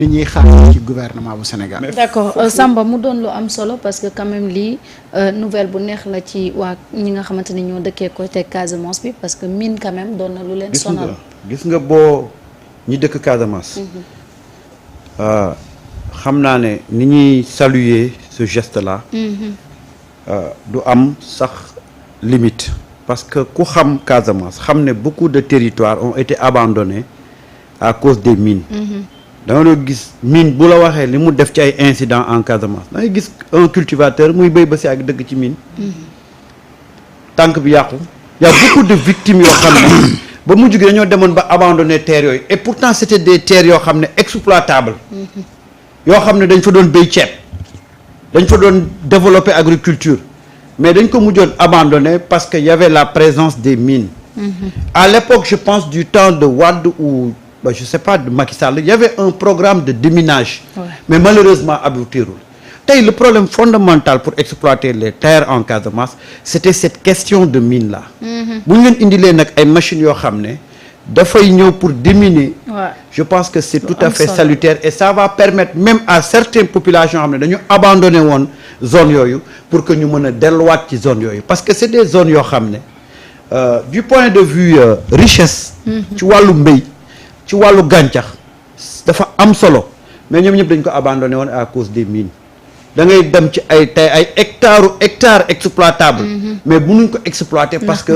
li ñuy xaar ci gouvernement bu Sénégal. d'accord Samba mu doon lu am solo parce que quand même lii nouvelle bu neex la ci waa ñi nga xamante ni ñoo dëkkee côté Casamance bi parce que mine quand même doon na lu leen sonal. gis nga boo ñi dëkk Casamance. xam naa ne ni ñuy saluer ce geste là. du am sax limite. parce que ku xam Casamance xam ne beaucoup de territoires ont été abandonnés à cause des mines. da nga doon gis mine bu la waxee li mu def ci ay incidents en Casamance da ngay gis un cultivateur muy béy ba si ak dëgg ci mine. tànk bi yàqu. y a beaucoup de victimes yoo xam ne ba mujj gi dañoo demoon ba abandonné terres yooyu et pourtant c'était des terres yoo xam ne exploitables. yoo xam ne dañ fa doon béy ceeb. dañ fa doon développer agriculture mais dañ ko mujjoon abandonné parce que y avait la présence des mines. À l'époque je pense du temps de Wade ou je sais pas de Macky Sall il y avait un programme de déminage. Mais malheureusement aboutirul. Tey le problème fondamental pour exploiter les terres en Casamance c'était cette question de mine là. bu ñu leen indilee nag ay machines yoo xam ne dafay ñëw pour déminer. Je pense que c'est tout à fait salutaire et ça va permettre même à certaines populations yoo xam ne dañu abandonné woon zone yooyu pour que ñu mën a delluwaat ci zone yooyu parce que c'est des zones yoo xam ne du point de vue richesse. ci wàllu mbéy ci wàllu gàncax dafa am solo mais ñoom ñëpp dañ ko abandonné woon à cause des mines. da ngay dem ci ay hectares exploitables. mais mënuñ ko exploiter parce que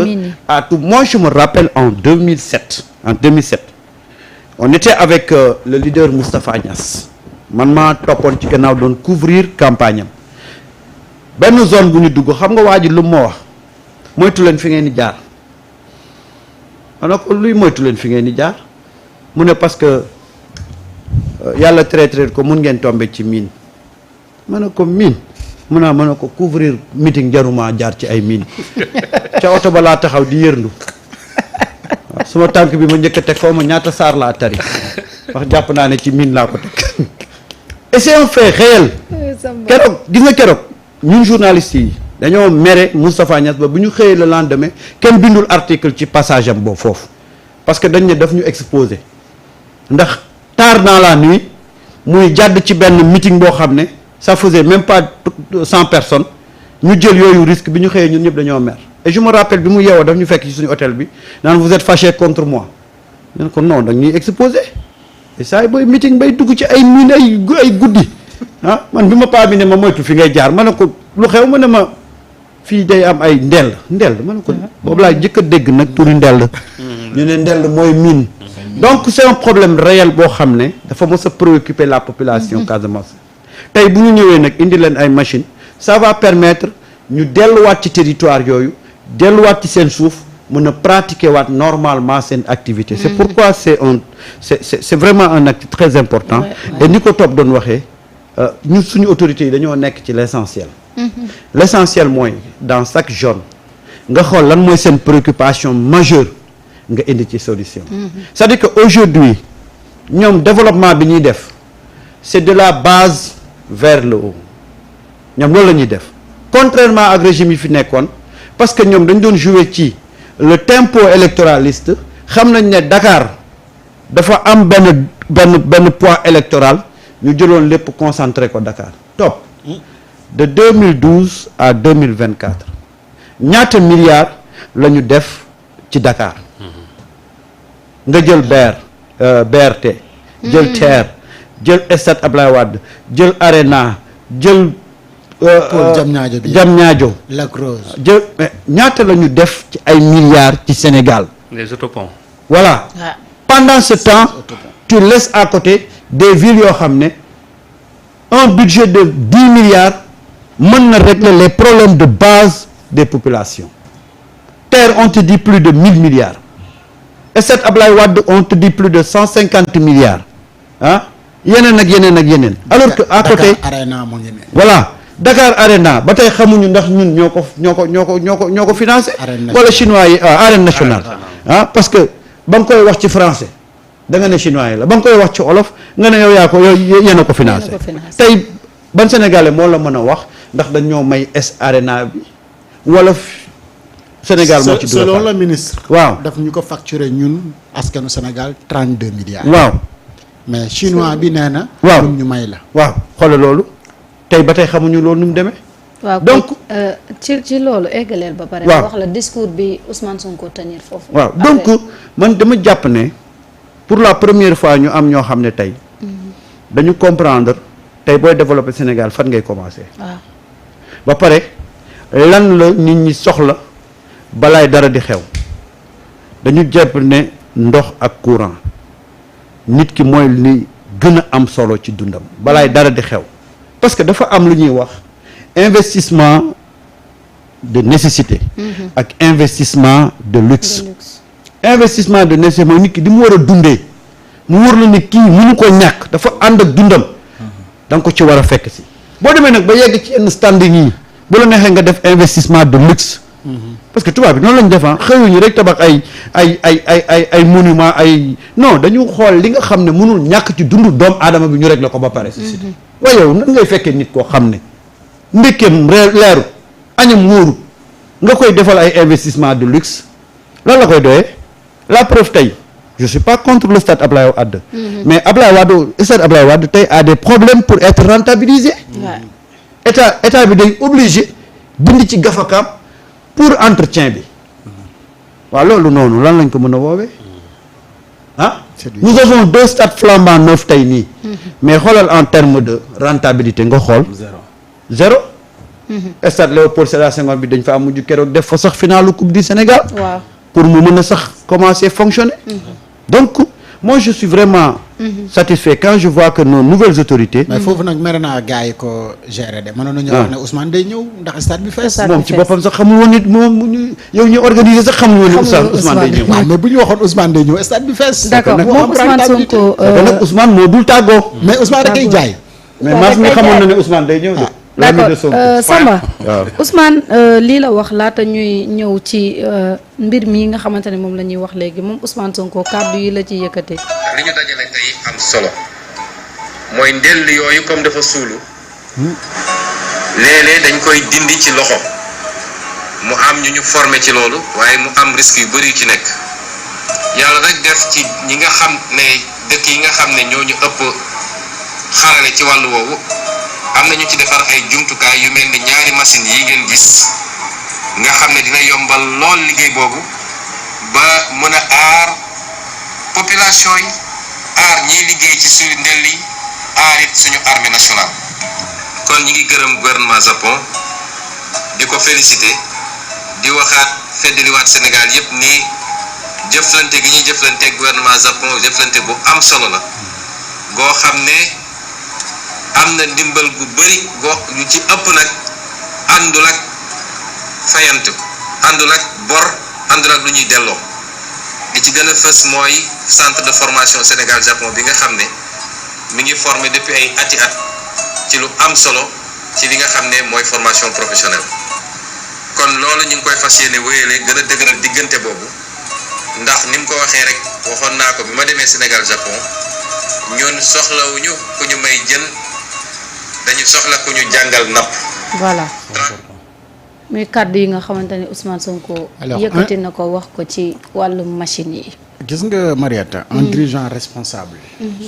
à tout moi je me rappelle en 2007 on était avec le leader Moustapha Niasse man maa toppoon ci gannaaw doon couvrir campagne am benn zone bu ñu dugg xam nga waa ji lu ma wax moytu leen fi ngeen di jaar ma ne ko luy moytu leen fi ngeen di jaar mu ne parce que yàlla traité ko mun ngeen tomber ci mine. ma ne ko mine mun naa ma ne ko couvrir meeting jaruma jaar ci ay mine ca oto ba laa taxaw di yërndu waaw suma tànk bi ma njëkk a teg foo ma ñaata saar laa tari wax jàpp naa ne ci mine laa ko teg et c'est un fait réel keroog gis nga keroog ñun journalistes yi dañoo mere Moustapha Niasse ba bu ñu xëyee le lendemain kenn bindul article ci passage am boobu foofu parce que dañ ne daf ñu exposé ndax tard dans la nuit muy jàdd ci benn meeting boo xam ne ça faisait même pas 100 personnes ñu jël yooyu risque bi ñu xëyee ñun ñëpp dañoo mer et je me rappelle bi mu yeewoo daf ñu fekk ci suñu hôtel bi naan vous êtes fâché contre moi ñu ne ko non dañ ñuy exposé et saa yi booy meeting bay dugg ci ay mine ay guddi ah man bi ma paa bi ne ma moytu fi ngay jaar ma ne ko lu xew ma ne ma fii day am ay ndell ma ne ko boobu laa jëkk a dégg nag turi ndell ñu ne ndell mooy mine donc c'est un problème réel boo xam ne dafa mës a préoccuper la population Casamance. tey bu ñu ñëwee nag indi leen ay machines ça va permettre ñu delluwaat ci territoire yooyu delluwaat ci seen suuf mën a pratiquer waat normalement seen activité. c'est pourquoi c'est vraiment un acte très important. et ni ko topp doon waxee ñun suñu autorités yi dañoo nekk ci l'essentiel. l'essentiel mooy dans chaque zone nga xool lan mooy seen préoccupation majeure nga indi ci solution. c'est-à-dire que aujourd'hui ñoom développement bi ñuy def c'est de la base vers le haut ñoom loolu la ñuy def contrairement ak régime yi fi nekkoon parce que ñoom dañ doon jouer ci le tempo électoraliste xam nañ ne Dakar dafa am benn poids électoral ñu jëloon lépp concentré ko Dakar top de 2012 à 2024 ñaata milliards la ñu def ci Dakar nga jël BRT jël TER jël stade Ablaye Wade jël Arena jël Diamniadio Lac Rose jël ñaata la ñu def ci ay milliards ci Sénégal les autoponts voilà pendant ce temps tu laisses à côté des villes yoo xam ne un budget de 10 milliards mën na régler les problèmes de base des populations terre on te dit plus de 1000 milliards stade Ablaye Wade on te dit plus de 150 milliards ah yeneen ak yeneen alors que à côté Dakar Arena moo ngi ne voilà Dakar Arena ba tey xamuñu ndax ñun ñoo ko financé wala chinois yi arène nationale parce que ba nga koy wax ci français da nga ne chinois yi la ba nga koy wax ci olof nga ne yow yéen a ko financé tey ban sénégalais moo la mën a wax ndax dañoo may arena bi wala Sénégal moo ci selon le ministre waaw daf ñu ko facturé ñun askanu Sénégal 32 milliards waaw mais chinois bi nee na. waaw ñu may la. waaw xoolal loolu tey ba tey xamuñu loolu nu mu demee. waaw donc ci loolu eggaleel ba pare. waaw wax la discours bi Ousmane Sonko tenir foofu. waaw donc man dama jàpp ne pour la première fois ñu am ñoo xam ne tey dañu comprendre tey booy développer Sénégal fan ngay commencer. waaw ba pare lan la nit ñi soxla balaay dara di xew dañu jàpp ne ndox ak courant nit ki mooy li gën a am solo ci dundam balaay dara di xew parce que dafa am lu ñuy wax investissement de nécessité ak investissement de luxe. investissement de nécessité mooy nit ki di mu war a dundee mu wóor la ne kii mënu ko ñàkk dafa ànd ak dundam da nga ko ci war a fekk si boo demee nag ba yegg ci yenn standing yi bu la neexee nga def investissement de luxe parce que tubaab bi noonu lañu defaa xëyuñu rek tabax ay monument ay non dañu xool li nga xam ne mënul ñàkk ci dundu doomu aadama bi ñu régler ko ba pare waaye yow nan ngay fekkee nit koo xam ne ndékkeem leeru añam wóoru nga koy defal ay investissement de luxe lan la koy doyee la preuve tey je suis pas contre le stade Ablaye Wade mais stade Ablaye Wade tey a des problèmes pour être rentabilisé état bi day obligé bind ci gafakaam pour entretien bi waaw loolu noonu lan lañ ko mën a woowee nous avons 2 stades flambant neufs tey nii mais xoolal en terme de rentabilité nga xool zéro stade Léopold Sédar Senghor bi dañ fa am mujj keroog def fa sax finalu coupe du Sénégal waaw pour mu mën a sax commencer fonctionner donc moi je suis vraiment satisfait quand je vois que nos nouvelles autorités mais foofu nag mere naa gars yi ko gérer de mënoon nañu wax ne Ousmane day ñëw ndax stade bi fees. Stade moom ci boppam sax xamul woon nit moom ñu yow ñu organiser sax xamul woon ne Ousmane day ñëw waaw mais bu ñu waxoon Ousmane day ñëw stade bi fees. d'accord moom Ousmane Sonko nag Ousmane moo dul tàggoo mais Ousmane da koy jaay. mais Mass mi xamoon na ne Ousmane day ñëw de d'accord Samba waaw Ousmane lii la wax laata ñuy ñëw ci mbir mi nga xamante ne moom la ñuy wax léegi moom Ousmane Sonko kàddu yi la ci yëkkatee. li ñu dajale tey am solo mooy ndell yooyu comme dafa suulu léeg-léeg dañ koy dindi ci loxo mu am ñu formé ci loolu waaye mu am risque yu bëri yu ci nekk yàlla rek def ci ñi nga xam ne dëkk yi nga xam ne ñoo ñu ëpp xarale ci wàllu woowu am na ñu ci defar ay jumtukaay yu mel ni ñaari machine yi ngeen gis nga xam ne dina yombal lool liggéey boobu ba mën a aar population yi aar ñiy liggéey ci suñu ndel yi aar it suñu armée nationale kon ñi ngi gërëm gouvernement Japon di ko félicité di waxaat feddaliwaat Sénégal yépp ni jëflante gi ñuy jëflante gouvernement Japon jëflante bu am solo la goo xam ne am na ndimbal gu bëri goo yu ci ëpp nag àndul ak fayantu àndul ak bor àndul ak lu ñuy delloo li ci gën a fës mooy centre de formation Sénégal Japon bi nga xam ne mi ngi formé depuis ay ati at ci lu am solo ci li nga xam ne mooy formation professionnelle kon loolu ñu ngi koy fas yéene wéyale gën a dëgëral diggante boobu ndax ni mu ko waxee rek waxoon naa ko bi ma demee Sénégal Japon ñun soxlawuñu ku ñu may jën dañu soxla ku ñu jàngal napp. voilà muy kàddu yi nga xamante ne Ousmane Sonko. yëkkati na ko wax ko ci wàllum machine yi. gis nga Marietta un dirigeant responsable.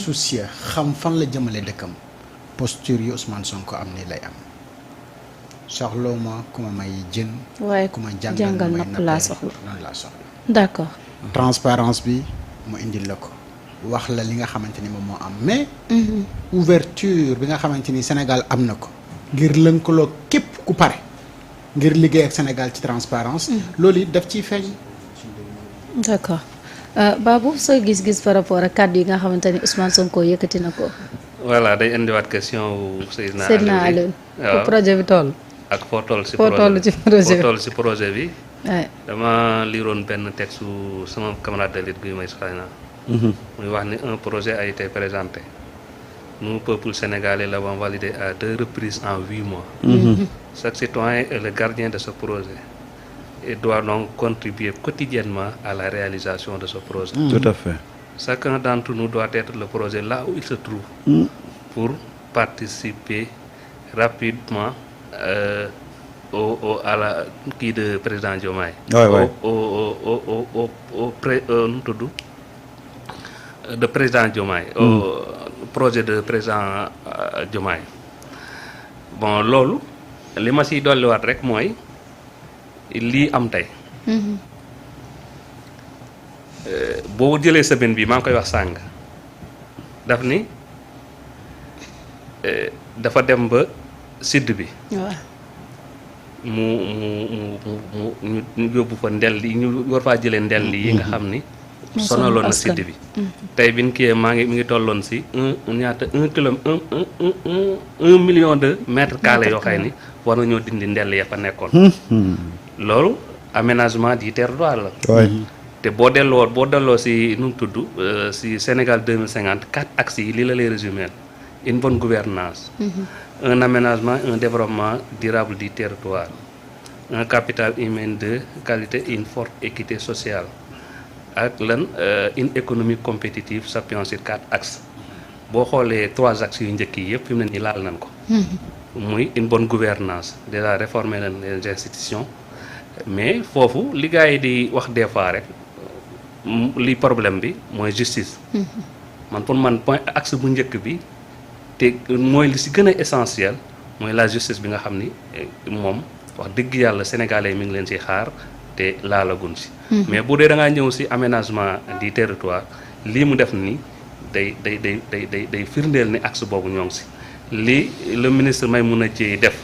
soucieux xam fan la jëmale dëkkam. posture yi Ousmane Sonko am ni lay am soxlawu ma ku ma may jën. waaye ku ma jàngal napp laa soxla noonu laa soxla. d'accord. transparence bi mu indil la ko wax la li nga xamante ni moom moo am mais. ouverture bi nga xamante ni Sénégal am na ko. ngir lëkkaloo képp ku pare. ngir liggéey ak Sénégal ci transparence loolu it daf ciy feeñ. d'accord Babou sa gis-gis par rapport ak kàddu yi nga xamante ni Ousmane Sonko yëkkati na ko. voilà day indiwaat question wu Seydina Alioune waaw projet bi toll. ak foo toll si projet bi. dama liiroon benn texte su sama camarade de lutte Guy Marius Sagna muy wax ni un projet a été présenté. Nous, peuple sénégalais, l'avons validé à 2 reprises en 8 mois. Chaque citoyen est le gardien de ce projet et doit donc contribuer quotidiennement à la réalisation de ce projet. Tout à fait. Chacun d'entre nous doit être le projet là où il se trouve pour participer rapidement à la qui de président Diomaye. de président Diomaye au projet de président Diomaye bon loolu li ma siy dolliwaat rek mooy lii am tey boo jëlee semaine bi maa ngi koy wax sàng daf ni dafa dem ba sud bi mu ñu yóbbu fa ndel yi ñu war faa jëlee ndel yi nga xam ni sonaloon na sud bi tey bi ñu kiyee mi ngi tolloon si un million de mètres carrés yoo xëy ni war nañoo dindi ndel ya fa nekkoon loolu aménagement du territoire la te boo delloo si nu mu tudd si Sénégal 2050 4 axes yi li la lay résumer une bonne gouvernance un aménagement un développement durable du territoire un capital humain de qualité une forte équité sociale ak lan une économie compétitive s'appuyant sur 4 axes boo xoolee 3 axes yu njëkk yi yëpp fi mu ne nii laal nañ ko muy une bonne gouvernance déjà réformer nañ les institutions mais foofu li gars yi di wax des fois rek li problème bi mooy justice man pour man point axe bu njëkk bi te mooy li si gën a essentiel mooy la justice bi nga xam ni moom wax dëgg yàlla sénégalais mi ngi leen si xaar te laalagun si mais bu dee da ngaa ñëw si aménagement du territoire lii mu def nii day firndeel ni axe boobu ñoo ngi si lii le ministre Maïmouna Dièye def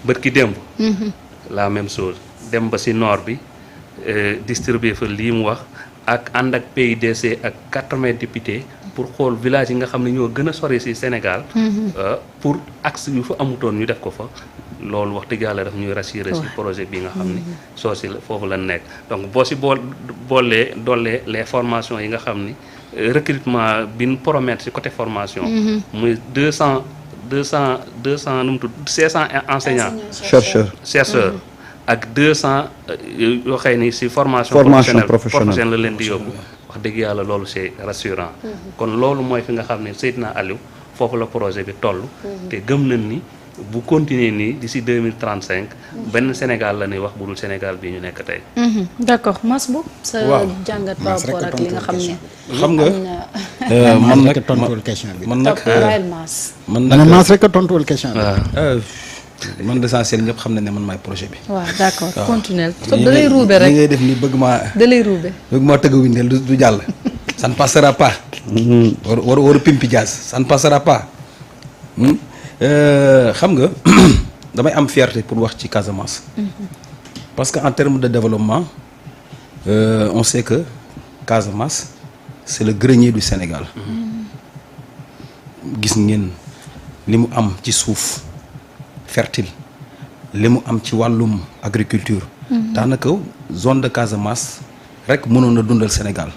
bët ki démb la même chose dem ba si nord bi distribuer fa lii mu wax ak ànd ak PIDC ak 80 députés pour xool village yi nga xam ne ñoo gën a sori si Sénégal pour axe yu fa amutoon ñu def ko fa loolu wax dëgg yàlla daf ñuy rassurer si projet bi nga xam ni soo si foofu la nekk donc boo si doolee les formations yi nga xam ni recrutement bi ñu promettre si côté formation muy 200 nu mu tudd 500 enseignants chercheurs ak 200 yoo xëy ni si formation professionnelle la leen di yóbbu wax dëgg yàlla loolu c'est rassurant kon loolu mooy fi nga xam ne Seydina Aliou foofu la projet bi toll te gëm nañ ni bu continuer nii d'ici 2035 benn Sénégal la ñuy wax bu dul Sénégal bii ñu nekk tey d'accord Masbou sa jàngat par rapport ak li nga xam ne xam nga man nag tontuwul question bi man nag Mass rek a tontuwul question bi man l'essentiel ñëpp xam na ne man maay projet bi. waaw d'accord continuel. da lay ruube rek li ngay def ni bëgg maa tëgg windeel du jàll. ça ne passera pas. waru pimpi Diaz ça ne passera pas. xam nga damay am fierté pour wax ci Casamance. parce que en termes de développement on sait que Casamance c'est le grenier du Sénégal. gis ngeen li mu am ci suuf. fertile li mu am ci wàllum agriculture daanaka zone de Casamance rek mënoon na dundal Sénégal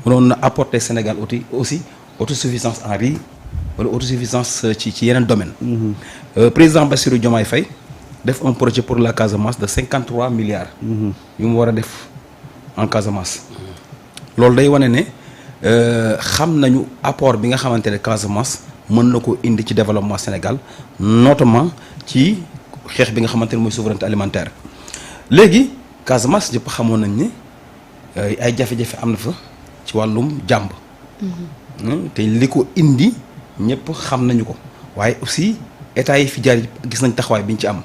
mënoon na apporter Sénégal aussi autosuffisance en riz wala autosuffisance ci yeneen domaine président Bassirou Diomaye Faye def un projet pour la Casamance de 53 milliards yu mu war a def en Casamance loolu day wane ne xam nañu apport bi nga xamante ne Casamance mën na ko indi ci développement Sénégal notamment ci xeex bi nga xamante ne mooy souveraineté alimentaire léegi Casamance ñëpp xamoon nañ ni ay jafe-jafe am na fa ci wàllum jàmb te li ko indi ñëpp xam nañu ko waaye aussi état yi fi jaar yi gis nañ taxawaay bi ñu ci am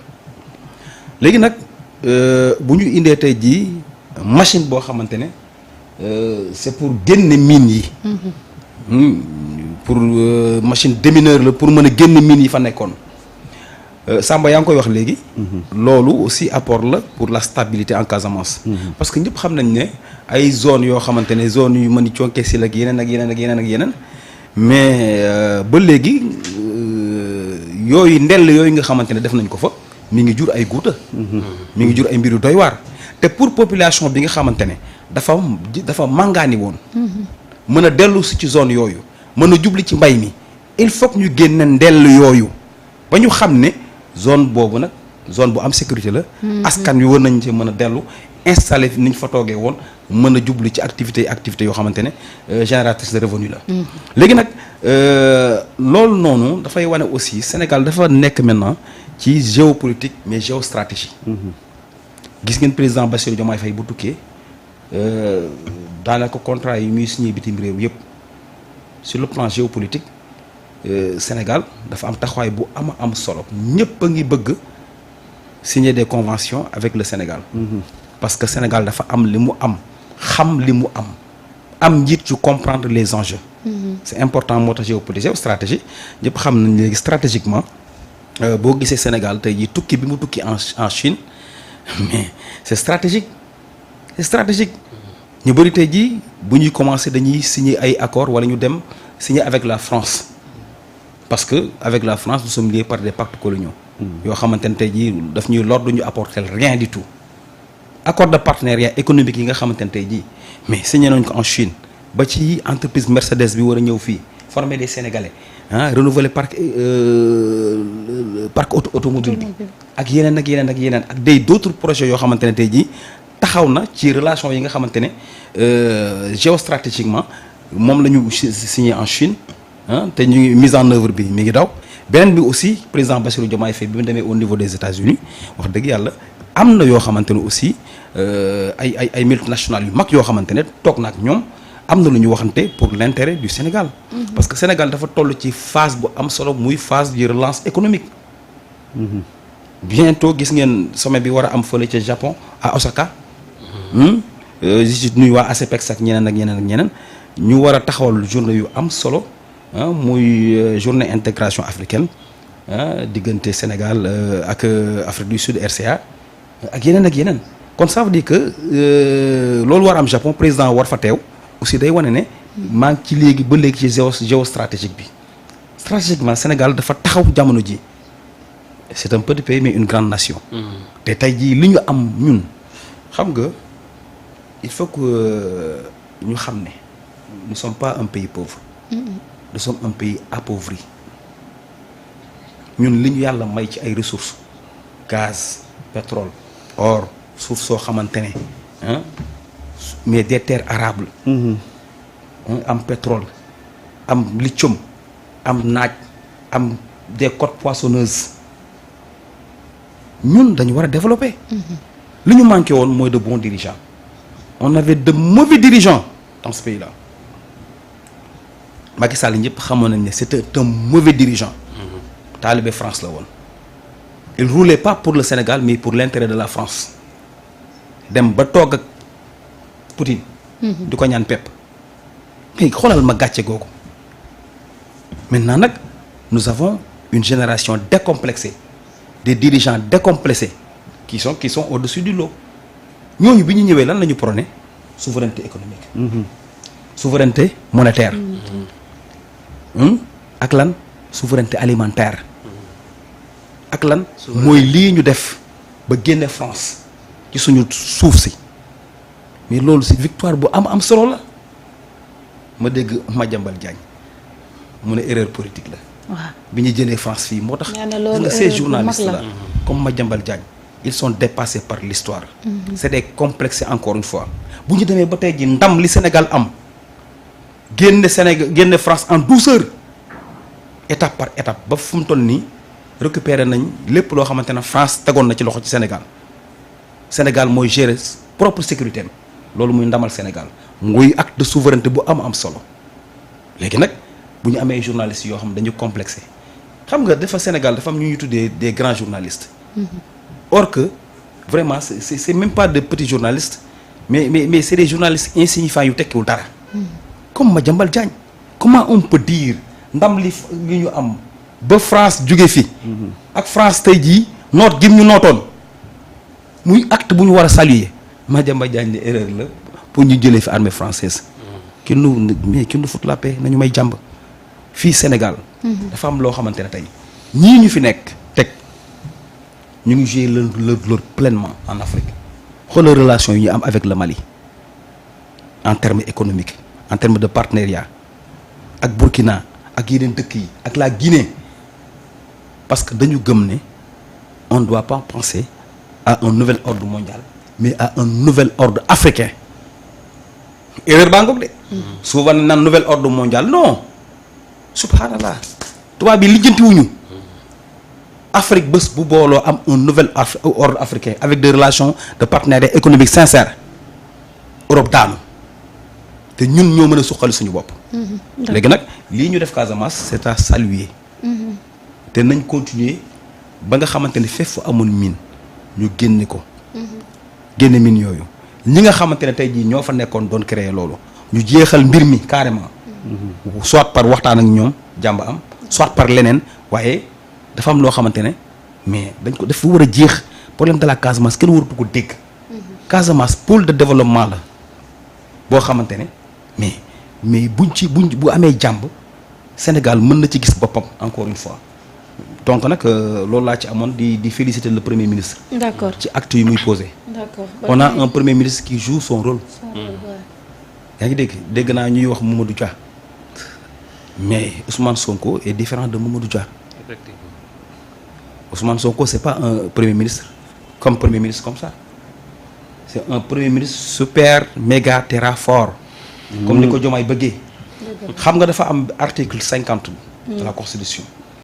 léegi nag bu ñu indee tey jii machine boo xamante ne c'est pour génne mine yi pour machine démineur la pour mën a génn mine yi fa nekkoon Samba yaa ngi koy wax léegi loolu aussi apport la pour la stabilité en Casamance parce que ñëpp xam nañ ne ay zone yoo xamante ne zone yu mën a conke si la ak yeneen ak yeneen ak yeneen ak yeneen mais ba léegi yooyu ndell yooyu nga xamante ne def nañ ko fa mi ngi jur ay guuta mi ngi jur ay mbiru doy waar te pour population bi nga xamante ne dafa màngaani woon mën a dellu si ci zone yooyu mën a jubli ci mbay mi il faut que ñu génne ndell yooyu ba ñu xam ne zone boobu nag zone bu am sécurité la askan wi war nañ ci mën a dellu installé ni ñu fa toogee woon mën a jubli ci activités yoo xamante ne génératrice de revenu la léegi nag loolu noonu dafay wane aussi Sénégal dafa nekk maintenant ci géopolitique mais géostratégie gis ngeen président Bassirou Diomaye Faye bu tukkee daanaka contrat yi muy signé bitim réew yëpp sur le plan géopolitique Sénégal dafa am taxawaay bu am solo ñëpp a ngi bëgg signer des conventions avec le Sénégal. Parce que Sénégal dafa am li mu am xam li mu am njiit yu comprendre les enjeux. C'est important moo tax géopolitique stratégie ñëpp xam nañ léegi stratégiquement boo gisee Sénégal tey jii tukki bi mu tukki en Chine mais c'est stratégique ñu bëri tey jii bu ñuy commencer dañuy signer ay accords wala ñu dem signer avec la France parce que avec la France nous sommes liés par des pactes coloniaux. yoo xamante ne tey jii daf ñuy lor du ñu apporter rien du tout. accord de partenariat économique yi nga xamante ne tey jii mais signé nañ ko en Chine ba ci entreprise Mercedes bi war a ñëw fii former des Sénégalais renouveler parc automobile bi ak yeneen ak d'autres projets yoo xamante ne tey jii taxaw na ci relation yi nga xamante ne géostratégiquement moom la ñu signé en Chine te ñu ngi mise en œuvre bi mi ngi daw beneen bi aussi président Bassirou Diomaye Faye bi mu demee au niveau des États-Unis wax dëgg yàlla am na yoo xamante ne aussi ay multinationales yu mag yoo xamante ne toog na ak ñoom am na lu ñu waxante pour l'intérêt du Sénégal. Parce que Sénégal dafa toll ci phase bu am solo muy phase de relance économique. Bientôt gis ngeen sommet bi war a am fële ca Japon à Osaka. nuyu waa ASEPEX ak ñeneen ñu war a taxawal journée yu am solo muy journée intégration africaine diggante Sénégal ak Afrique du Sud RCA ak yeneen kon ça veut dire que loolu war am Japon président war fa teew aussi day wane ne maa ngi ci léegi ba léegi ci géostratégique bi stratégiquement Sénégal dafa taxaw jamono ji c'est un petit pays mais une grande nation te tey jii li ñu am ñun xam nga il faut que ñu xam ne nous ne sommes pas un pays pauvre nous sommes un pays appauvri ñun li ñu yàlla may ci ay ressources gaz pétrole or suuf soo xamante ne mais des terres arables am pétrole am lithium am naaj am des côtes poissonneuses ñun dañu war a développer li ñu manqué woon mooy de bons dirigeants on avait de mauvais dirigeants dans ce pays là Macky Sall ñëpp xamoon nañ ne c'était un mauvais dirigeant taalibe France la woon il roulait pas pour le Sénégal mais pour l'intérêt de la France dem ba toog ak Poutine di ko ñaan pepp mais xoolal ma gàcce googu maintenant nag nous avons une génération décomplexée des dirigeants décomplexés qui sont au-dessus du lot ñooñu bi ñu ñëwee lan la ñu prôné souveraineté économique souveraineté monétaire ak lan souveraineté alimentaire ak lan mooy lii ñu def ba génne France ci suñu suuf si mais loolu si victoire bu am solo la ma dégg Madiambal Diagne mu ne erreur politique la waaw bi ñu jëlee France fii moo tax ces journalistes là comme Madiambal Diagne ils sont dépassés par l'histoire c'est des complexes encore une fois bu ñu demee ba tey ji ndam li Sénégal am génne France en douceur étape par étape ba fu mu toll nii récupérer nañ lépp loo xamante ne France tegoon na ci loxo ci Sénégal mooy gérer propre sécurité am loolu muy ndamal Sénégal muy acte de souveraineté bu am solo léegi nag bu ñu amee journalistes yoo xam dañu complexé xam nga dafa Sénégal dafa am ñu ñuy tuddee des grands journalistes or que vraiment c'est même pas de petits journalistes mais c'est des journalistes insignifiants yu tekkiwul dara comme Madiambal Diagne comment on peut dire ndam li ñu am ba France jóge fi ak France tey jii noot gim ñu nootoon muy acte bu ñu war a saluer Madiambal Diagne ne erreur la pour ñu jëlee fi armée française ki nu fut la paix nañu may jàmb fii Sénégal dafa am loo xamante ne tey ñii ñu fi nekk teg ñu ngi jouer leur rôle pleinement en Afrique xoolal relation yi ñu am avec le Mali en termes économiques en termes de partenariat ak Burkina ak yeneen dëkk yi ak la Guinée parce que dañu gëm ne on ne doit pas penser à un nouvel ordre mondial mais à un nouvel ordre africain erreur baa ngoog de souvent naan nouvel ordre mondial non subhanallah tubaab bi lijjantiwuñu Afrique bés bu booloo am un nouvel ordre africain avec des relations de partenariat économique sincère Europe daanu te ñun ñoo mën a suqali suñu bopp. léegi nag lii ñu def Casamance c'est à saluer. te nañ continuer ba nga xamante ne fépp fu amoon mine ñu génne ko. génne mine yooyu ñi nga xamante ne tey jii ñoo fa nekkoon doon créer loolu ñu jeexal mbir mi carrément. soit par waxtaan ak ñoom jàmb am soit par leneen waaye dafa am loo xamante ne mais dañ ko dafa war a jeex problème de la Casamance kenn waratu ko dégg. Casamance pôle de développement la boo xamante ne mais bu amee jàmb Sénégal mën na ci gis boppam encore une fois donc nag loolu laa ci amoon di féliciter le premier ministre. D'accord. ci acte yi muy posé. D'accord. On a un premier ministre qui joue son rôle. yaa ngi dégg naa ñuy wax Mamadou Dia mais Ousmane Sonko est différent de Mamadou Dia. Effectivement. Ousmane Sonko c'est pas un premier ministre comme ça c'est un premier ministre super méga terra fort. comme ni ko Diomaye bëggee. xam nga dafa am article 50 de la constitution.